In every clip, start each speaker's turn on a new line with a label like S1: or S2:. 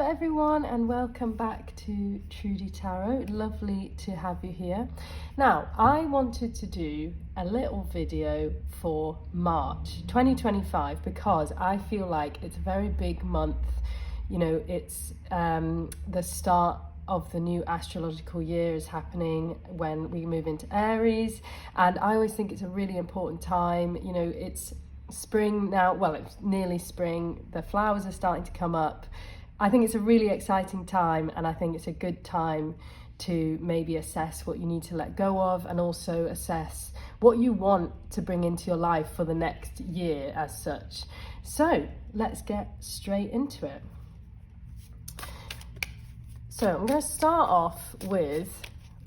S1: Hello everyone and welcome back to Trudy Tarot. Lovely to have you here. Now, I wanted to do a little video for March 2025 because I feel like it's a very big month. You know, it's the start of the new astrological year is happening when we move into Aries, and I always think it's a really important time. You know, it's spring now, well, it's nearly spring, the flowers are starting to come up. I think it's a really exciting time, and I think it's a good time to maybe assess what you need to let go of, and also assess what you want to bring into your life for the next year as such. So let's get straight into it. So I'm going to start off with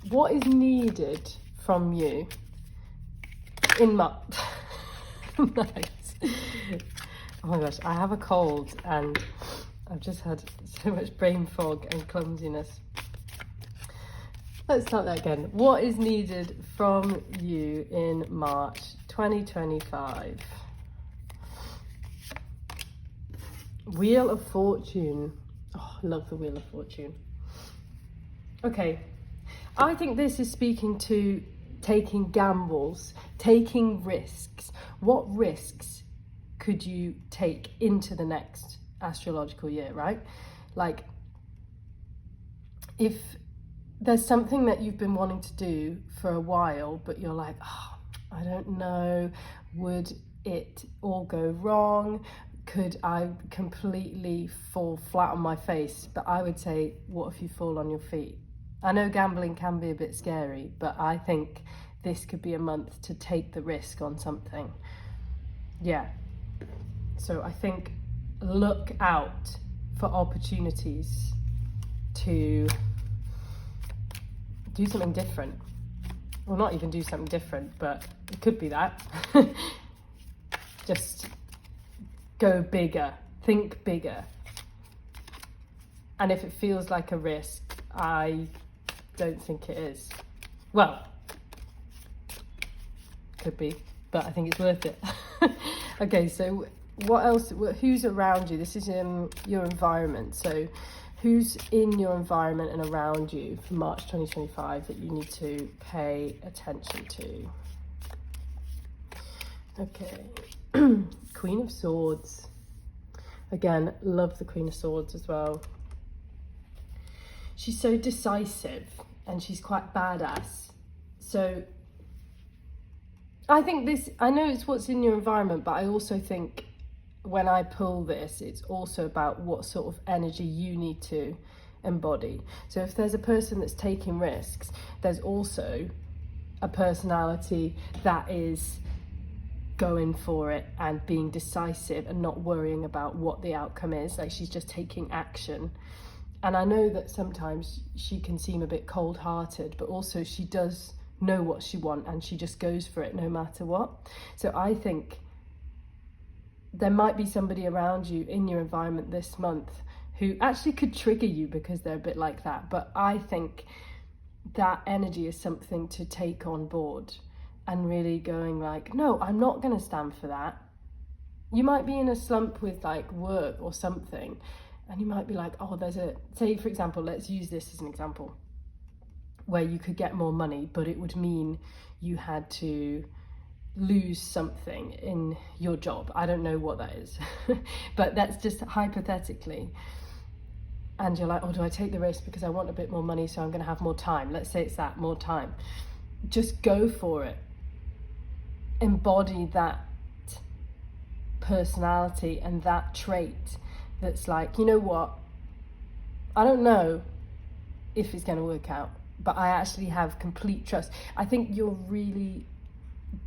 S1: what is needed from you in March. Nice. Oh my gosh, I have a cold and I've just had so much brain fog and clumsiness. Let's start that again. What is needed from you in March 2025? Wheel of Fortune. Oh, I love the Wheel of Fortune. Okay, I think this is speaking to taking gambles, taking risks. What risks could you take into the next astrological year, right? Like, if there's something that you've been wanting to do for a while, but you're like, oh, I don't know, would it all go wrong? Could I completely fall flat on my face? But I would say, what if you fall on your feet? I know gambling can be a bit scary, but I think this could be a month to take the risk on something. Yeah. So I think look out for opportunities to do something different. Well, not even do something different, but it could be that. Just go bigger, think bigger. And if it feels like a risk, I don't think it is. Well, could be, but I think it's worth it. Okay, so what else, who's around you? This is in your environment. So who's in your environment and around you for March 2025 that you need to pay attention to? Okay. Queen of Swords. Again, love the Queen of Swords as well. She's so decisive and she's quite badass. So I think this, I know it's what's in your environment, but I also think when I pull this, it's also about what sort of energy you need to embody. So if there's a person that's taking risks, there's also a personality that is going for it and being decisive and not worrying about what the outcome is. Like, she's just taking action. And I know that sometimes she can seem a bit cold-hearted, but also she does know what she wants and she just goes for it no matter what. So I think there might be somebody around you in your environment this month who actually could trigger you because they're a bit like that. But I think that energy is something to take on board and really going like, no, I'm not going to stand for that. You might be in a slump with like work or something, and you might be like, oh, there's a, say for example, let's use this as an example, where you could get more money, but it would mean you had to lose something in your job. I don't know what that is, but that's just hypothetically. And you're like, oh, do I take the risk because I want a bit more money, so I'm going to have more time? Let's say it's that, more time. Just go for it. Embody that personality and that trait that's like, you know what? I don't know if it's going to work out, but I actually have complete trust. I think you're really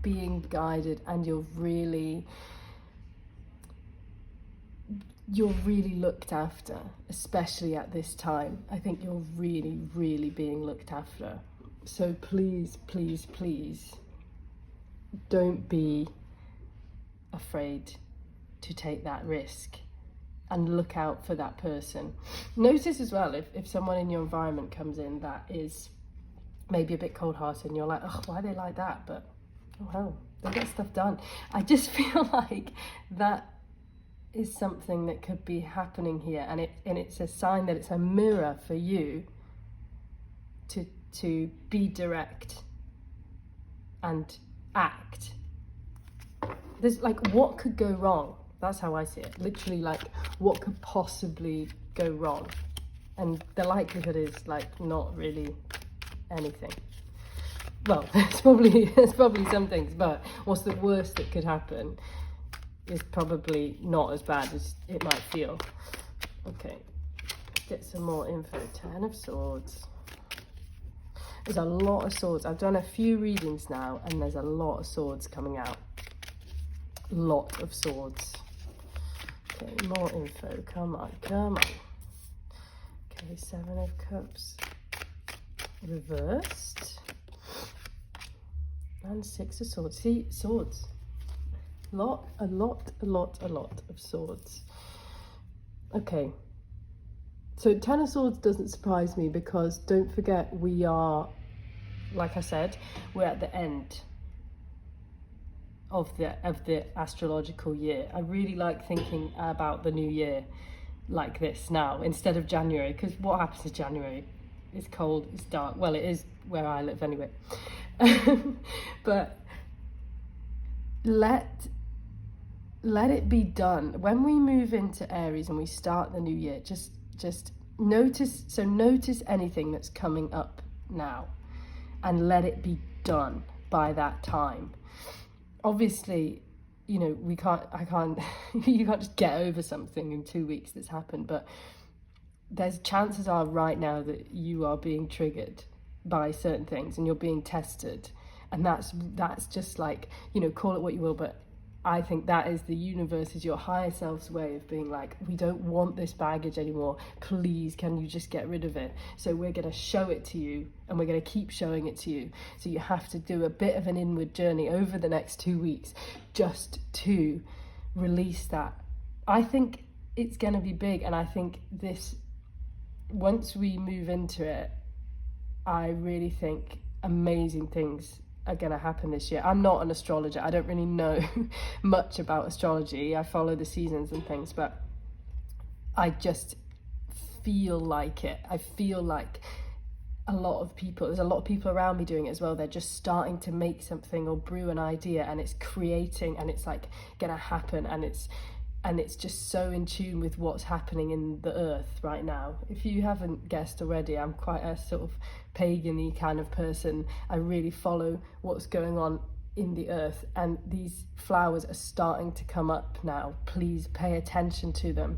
S1: being guided and you're really looked after, especially at this time. I think you're really being looked after. So please, please, please don't be afraid to take that risk and look out for that person. Notice as well if someone in your environment comes in that is maybe a bit cold-hearted and you're like, oh, why are they like that? But oh hell, they get stuff done. I just feel like that is something that could be happening here, and it's a sign that it's a mirror for you to be direct and act. There's like, what could go wrong? That's how I see it. Literally, like, what could possibly go wrong? And the likelihood is like not really anything. Well, there's probably some things, but what's the worst that could happen is probably not as bad as it might feel. Okay, let's get some more info. 10 of Swords. There's a lot of swords. I've done a few readings now, and there's a lot of swords coming out. Lot of swords. Okay, more info. Come on, come on. Okay, 7 of Cups. Reversed. And 6 of Swords. See, swords. A lot of swords. Okay. So 10 of Swords doesn't surprise me, because don't forget, we are, like I said, we're at the end of the astrological year. I really like thinking about the new year like this now, instead of January, because what happens in January? It's cold, it's dark. Well, it is where I live anyway. But let it be done. When we move into Aries and we start the new year, just notice anything that's coming up now, and let it be done by that time. Obviously, you know, you can't just get over something in 2 weeks that's happened, but there's chances are right now that you are being triggered by certain things and you're being tested, and that's just like, you know, call it what you will, but I think that is the universe, is your higher self's way of being like, we don't want this baggage anymore, please can you just get rid of it? So we're going to show it to you, and we're going to keep showing it to you. So you have to do a bit of an inward journey over the next 2 weeks just to release that. I think it's going to be big, and I think this, once we move into it, I really think amazing things are going to happen this year. I'm not an astrologer. I don't really know much about astrology. I follow the seasons and things, but I just feel like it. I feel like there's a lot of people around me doing it as well. They're just starting to make something or brew an idea, and it's creating, and it's like going to happen, and it's just so in tune with what's happening in the earth right now. If you haven't guessed already, I'm quite a sort of pagan-y kind of person. I really follow what's going on in the earth, and these flowers are starting to come up now. Please pay attention to them.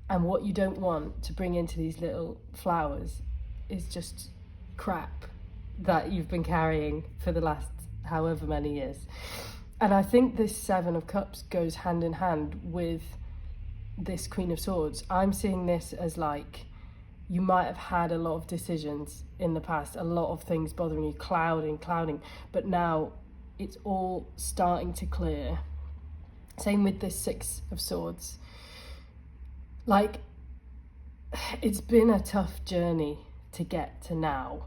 S1: And what you don't want to bring into these little flowers is just crap that you've been carrying for the last however many years. And I think this 7 of Cups goes hand in hand with this Queen of Swords. I'm seeing this as like, you might have had a lot of decisions in the past, a lot of things bothering you, clouding, but now it's all starting to clear. Same with this 6 of Swords. Like, it's been a tough journey to get to now,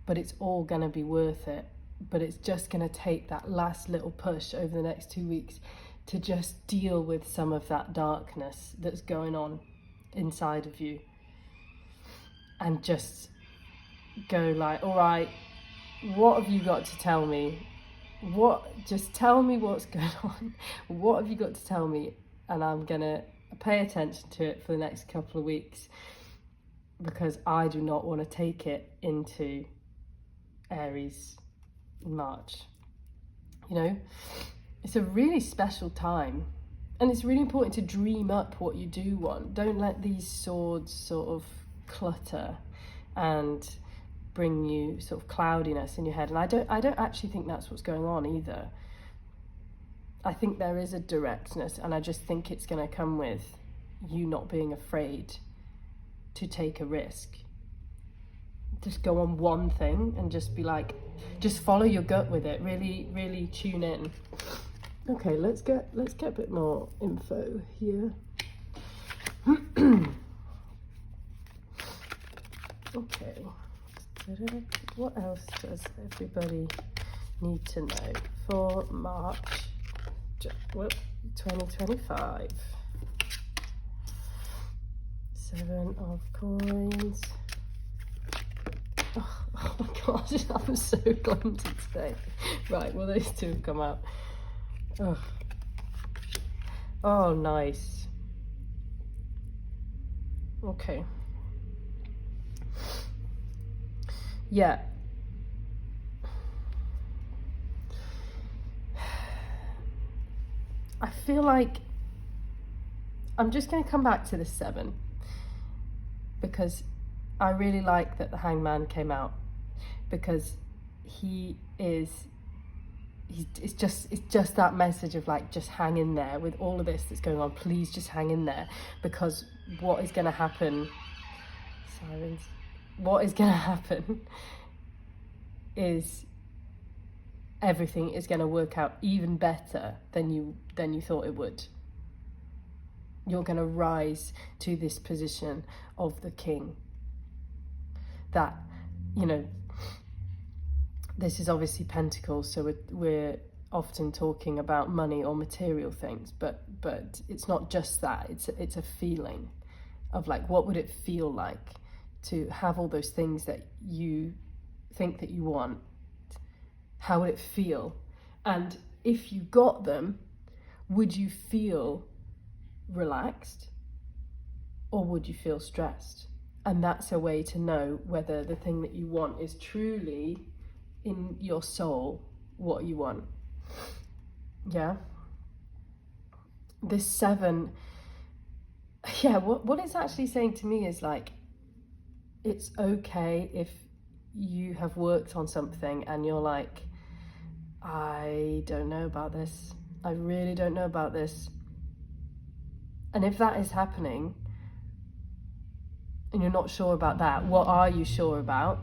S1: but it's all gonna be worth it. But it's just going to take that last little push over the next 2 weeks to just deal with some of that darkness that's going on inside of you, and just go like, all right, what have you got to tell me? Just tell me what's going on. What have you got to tell me? And I'm going to pay attention to it for the next couple of weeks, because I do not want to take it into Aries in March. You know, it's a really special time, and it's really important to dream up what you do want. Don't let these swords sort of clutter and bring you sort of cloudiness in your head. And I don't actually think that's what's going on either. I think there is a directness, and I just think it's going to come with you not being afraid to take a risk. Just go on one thing and just be like, just follow your gut with it. Really tune in. Okay, let's get a bit more info here. Okay, what else does everybody need to know for March? 2025. 7 of coins. Oh my gosh, I'm so clumsy today. Right, well, those two have come out. Oh, nice. Okay. Yeah. I feel like I'm just going to come back to the 7 because I really like that the Hangman came out, because it's just that message of like, just hang in there with all of this that's going on. Please just hang in there, because what is going to happen, sirens, what is going to happen is everything is going to work out even better than you thought it would. You're going to rise to this position of the king. That, you know, this is obviously Pentacles, so we're often talking about money or material things, but it's not just that. It's a feeling of like, what would it feel like to have all those things that you think that you want? How would it feel? And if you got them, would you feel relaxed or would you feel stressed? And that's a way to know whether the thing that you want is truly in your soul what you want. Yeah. This 7, yeah, what it's actually saying to me is like, it's okay if you have worked on something and you're like, I don't know about this. I really don't know about this. And if that is happening and you're not sure about that, what are you sure about?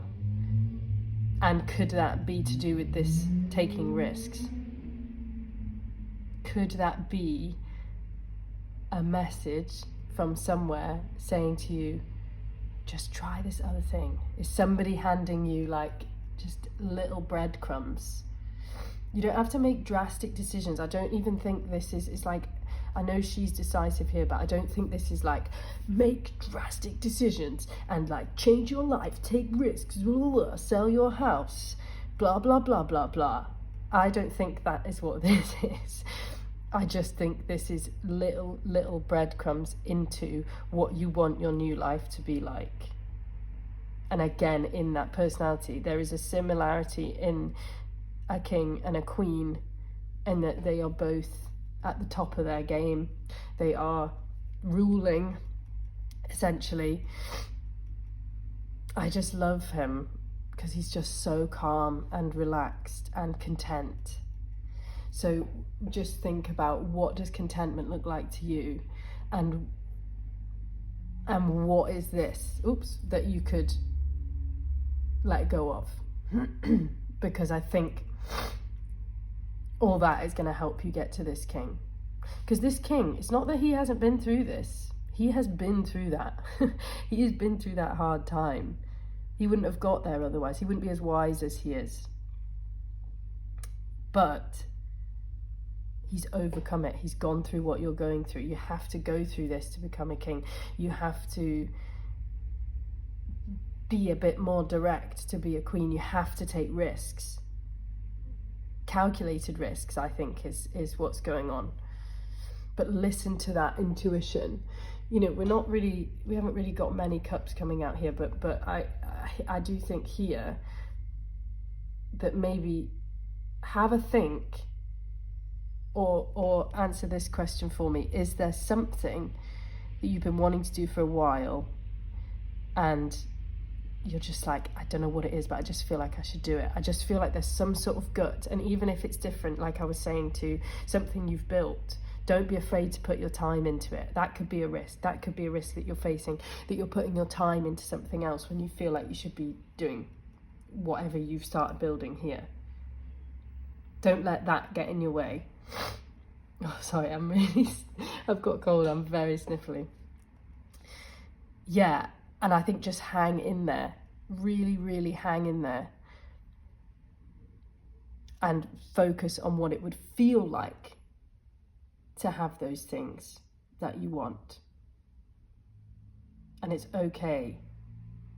S1: And could that be to do with this taking risks? Could that be a message from somewhere saying to you, just try this other thing? Is somebody handing you like just little breadcrumbs? You don't have to make drastic decisions. I don't even think this is, it's like, I know she's decisive here, but I don't think this is like, make drastic decisions and like change your life, take risks, sell your house, blah, blah, blah, blah, blah. I don't think that is what this is. I just think this is little breadcrumbs into what you want your new life to be like. And again, in that personality, there is a similarity in a king and a queen, and that they are both at the top of their game. They are ruling, essentially. I just love him because he's just so calm and relaxed and content. So just think about, what does contentment look like to you, and what is this, that you could let go of? Because I think all that is going to help you get to this king. Because this king, it's not that he hasn't been through this. He has been through that. He has been through that hard time. He wouldn't have got there otherwise. He wouldn't be as wise as he is. But he's overcome it. He's gone through what you're going through. You have to go through this to become a king. You have to be a bit more direct to be a queen. You have to take risks. Calculated risks, I think, is what's going on. But listen to that intuition. You know, we haven't really got many cups coming out here, but I do think here that maybe have a think, or answer this question for me. Is there something that you've been wanting to do for a while and you're just like, I don't know what it is, but I just feel like I should do it. I just feel like there's some sort of gut. And even if it's different, like I was saying, to something you've built, don't be afraid to put your time into it. That could be a risk. That could be a risk that you're facing, that you're putting your time into something else when you feel like you should be doing whatever you've started building here. Don't let that get in your way. Oh, sorry, I've got a cold. I'm very sniffly. Yeah. And I think just hang in there, really, really hang in there, and focus on what it would feel like to have those things that you want. And it's okay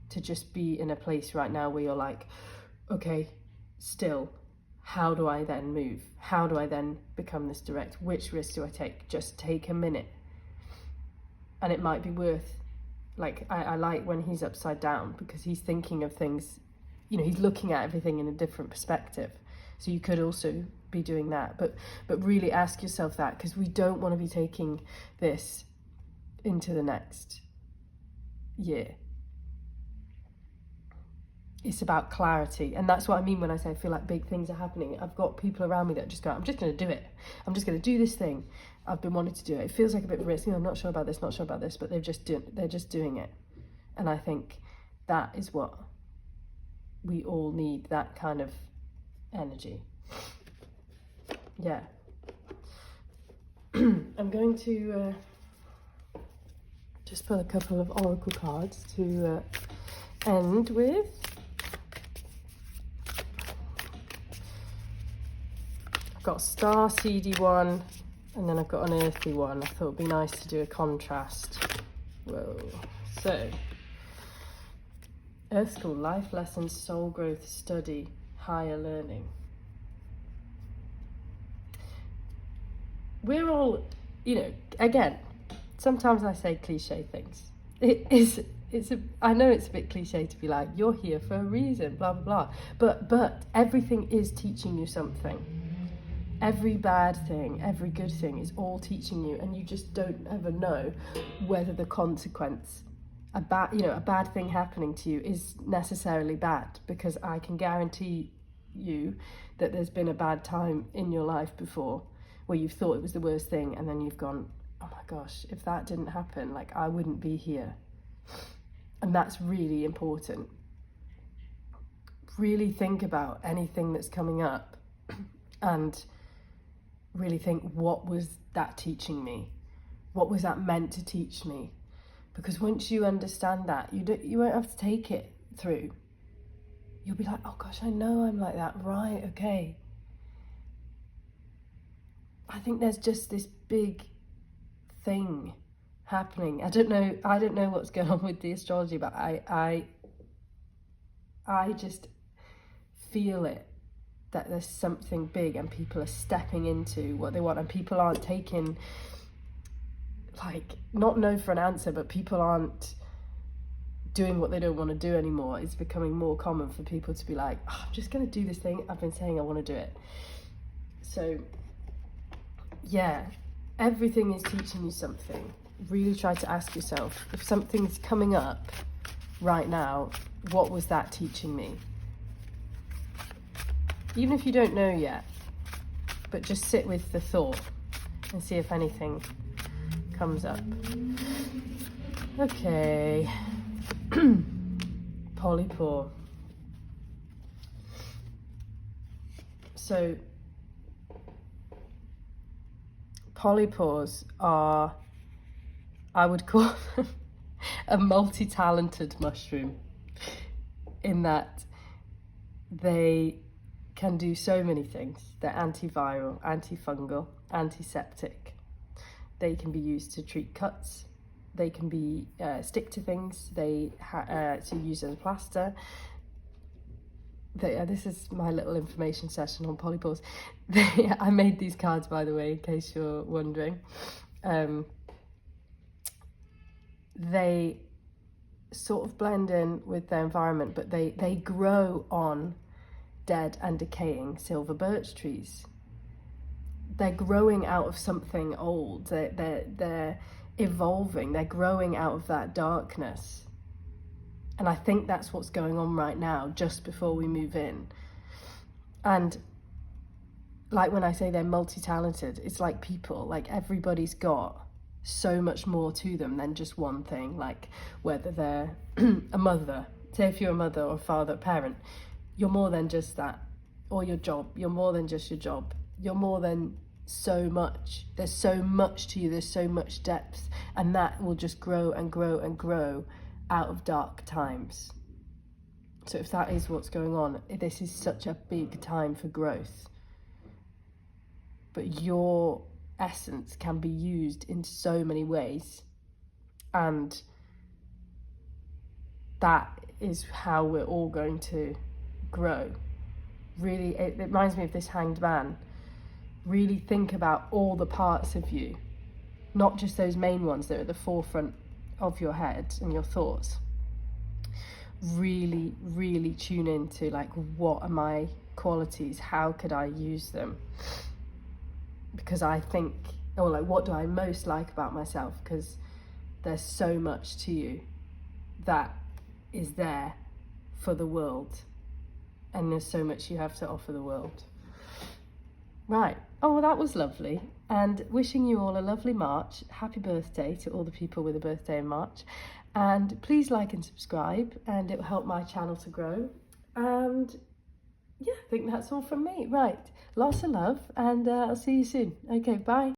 S1: to just be in a place right now where you're like, okay, still, how do I then move? How do I then become this direct? Which risk do I take? Just take a minute. And it might be worth, like, I like when he's upside down, because he's thinking of things, you know, he's looking at everything in a different perspective. So you could also be doing that, but really ask yourself that, because we don't want to be taking this into the next year. It's about clarity, and that's what I mean when I say I feel like big things are happening. I've got people around me that just go, I'm just going to do it. I'm just going to do this thing. I've been wanting to do it. It feels like a bit risky. I'm not sure about this, but they're just doing it. And I think that is what we all need, that kind of energy. Yeah. I'm going to just pull a couple of oracle cards to end with. I've got a star seedy one, and then I've got an earthy one. I thought it'd be nice to do a contrast. Whoa. So, Earth School, life lessons, soul growth, study, higher learning. We're all, you know, again, sometimes I say cliche things. I know it's a bit cliche to be like, you're here for a reason, blah, blah, blah. But everything is teaching you something. Every bad thing, every good thing is all teaching you, and you just don't ever know whether the consequence, a bad thing happening to you is necessarily bad, because I can guarantee you that there's been a bad time in your life before where you've thought it was the worst thing, and then you've gone, oh my gosh, if that didn't happen, like, I wouldn't be here. And that's really important. Really think about anything that's coming up and really think, what was that teaching me? What was that meant to teach me? Because once you understand that, you won't have to take it through. You'll be like, oh gosh, I know I'm like that. Right, okay. I think there's just this big thing happening. I don't know what's going on with the astrology, but I just feel it, that there's something big, and people are stepping into what they want, and people aren't taking, like, not no for an answer, but people aren't doing what they don't want to do anymore. It's becoming more common for people to be like, oh, I'm just going to do this thing I've been saying I want to do it. So yeah, everything is teaching you something. Really try to ask yourself, if something's coming up right now, what was that teaching me? Even if you don't know yet, but just sit with the thought and see if anything comes up. Okay. Polypore. So polypores are, I would call them a multi-talented mushroom, in that they can do so many things. They're antiviral, antifungal, antiseptic. They can be used to treat cuts. They can be stick to things. They to use as a plaster. This is my little information session on polypores. I made these cards, by the way, in case you're wondering. They sort of blend in with their environment, but they grow on dead and decaying silver birch trees. They're growing out of something old. They're evolving. They're growing out of that darkness. And I think that's what's going on right now, just before we move in. And like when I say they're multi-talented, it's like people, like everybody's got so much more to them than just one thing. Like whether they're a mother, say if you're a mother or a father, a parent, you're more than just that. Or your job, you're more than just your job. You're more than so much. There's so much to you, there's so much depth, and that will just grow and grow and grow out of dark times. So if that is what's going on, this is such a big time for growth. But you're essence can be used in so many ways, and that is how we're all going to grow. Really, it reminds me of this Hanged Man. Really think about all the parts of you, not just those main ones that are at the forefront of your head and your thoughts. Really, really tune into, like, what are my qualities? How could I use them? Because I think, or like, what do I most like about myself? Because there's so much to you that is there for the world, and there's so much you have to offer the world. Right. Oh, well, that was lovely. And wishing you all a lovely March. Happy birthday to all the people with a birthday in March. And please like and subscribe, and it will help my channel to grow. And yeah, I think that's all from me. Right. Lots of love, and I'll see you soon. Okay, bye.